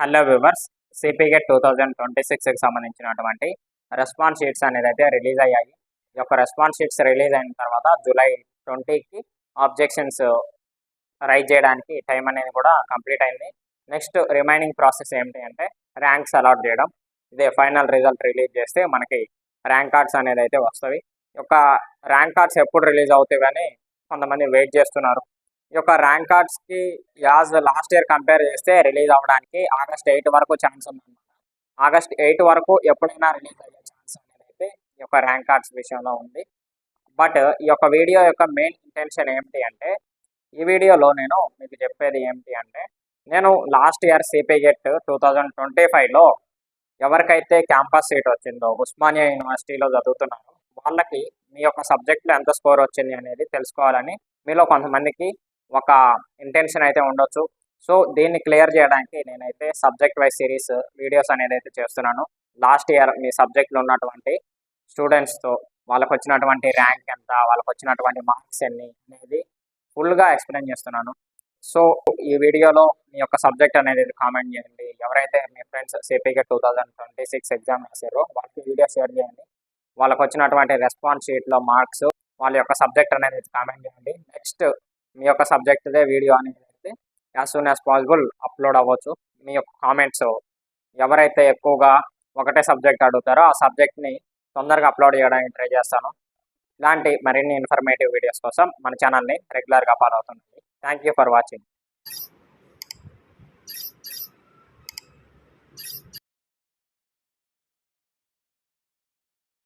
Hello viewers, సిపిగెట్ 2026కి సంబంధించినటువంటి response sheets అనేది అయితే రిలీజ్ అయ్యాయి. ఈ యొక్క రెస్పాన్స్ షీట్స్ రిలీజ్ అయిన తర్వాత జూలై 20కి ఆబ్జెక్షన్స్ రైజ్ చేయడానికి టైం అనేది కూడా కంప్లీట్ అయింది. నెక్స్ట్ రిమైనింగ్ ప్రాసెస్ ఏంటి అంటే ర్యాంక్స్ అలాట్ చేయడం. ఇదే ఫైనల్ రిజల్ట్ రిలీజ్ చేస్తే మనకి ర్యాంక్ కార్డ్స్ అనేది అయితే వస్తాయి. ఈ యొక్క ర్యాంక్ కార్డ్స్ ఎప్పుడు రిలీజ్ అవుతాయి అని కొంతమంది వెయిట్ చేస్తున్నారు. ఈ యొక్క ర్యాంక్ కార్డ్స్కి లాస్ట్ ఇయర్ కంపేర్ చేస్తే రిలీజ్ అవ్వడానికి ఆగస్ట్ 8 వరకు ఛాన్స్ ఉందన్నమాట. ఆగస్ట్ 8 వరకు ఎప్పుడైనా రిలీజ్ అయ్యే ఛాన్స్ అనేది అయితే ఈ యొక్క ర్యాంక్ కార్డ్స్ విషయంలో ఉంది. బట్ ఈ యొక్క వీడియో యొక్క మెయిన్ ఇంటెన్షన్ ఏమిటి అంటే, ఈ వీడియోలో నేను మీకు చెప్పేది ఏమిటి అంటే, నేను లాస్ట్ ఇయర్ సిపిగెట్ 2025లో ఎవరికైతే క్యాంపస్ సీట్ వచ్చిందో ఉస్మానియా యూనివర్సిటీలో చదువుతున్నారో వాళ్ళకి మీ యొక్క సబ్జెక్ట్లో ఎంత స్కోర్ వచ్చింది అనేది తెలుసుకోవాలని మీలో కొంతమందికి ఒక ఇంటెన్షన్ అయితే ఉండొచ్చు. సో దీన్ని క్లియర్ చేయడానికి నేనైతే సబ్జెక్ట్ వైజ్ సిరీస్ వీడియోస్ అనేది అయితే చేస్తున్నాను. లాస్ట్ ఇయర్ మీ సబ్జెక్ట్లో ఉన్నటువంటి స్టూడెంట్స్తో వాళ్ళకు వచ్చినటువంటి ర్యాంక్ ఎంత, వాళ్ళకు వచ్చినటువంటి మార్క్స్ ఎన్ని అనేది ఫుల్గా ఎక్స్ప్లెయిన్ చేస్తున్నాను. సో ఈ వీడియోలో మీ యొక్క సబ్జెక్ట్ అనేది కామెంట్ చేయండి. ఎవరైతే మీ ఫ్రెండ్స్ సిపిగెట్ 2026 ఎగ్జామ్ రాశారో వాళ్ళకి వీడియో షేర్ చేయండి. వాళ్ళకు వచ్చినటువంటి రెస్పాన్స్ షీట్లో మార్క్స్, వాళ్ళ యొక్క సబ్జెక్ట్ అనేది కామెంట్ చేయండి. నెక్స్ట్ మీ యొక్క సబ్జెక్ట్దే వీడియో అనేది అయితే as soon as possible upload అవ్వచ్చు. మీ యొక్క కామెంట్స్ ఎవరైతే ఎక్కువగా ఒకటే సబ్జెక్ట్ అడుగుతారో ఆ సబ్జెక్ట్ని తొందరగా అప్లోడ్ చేయడానికి ట్రై చేస్తాను. ఇలాంటి మరిన్ని ఇన్ఫర్మేటివ్ వీడియోస్ కోసం మన ఛానల్ని రెగ్యులర్గా ఫాలో అవుతుండండి. Thank you for watching.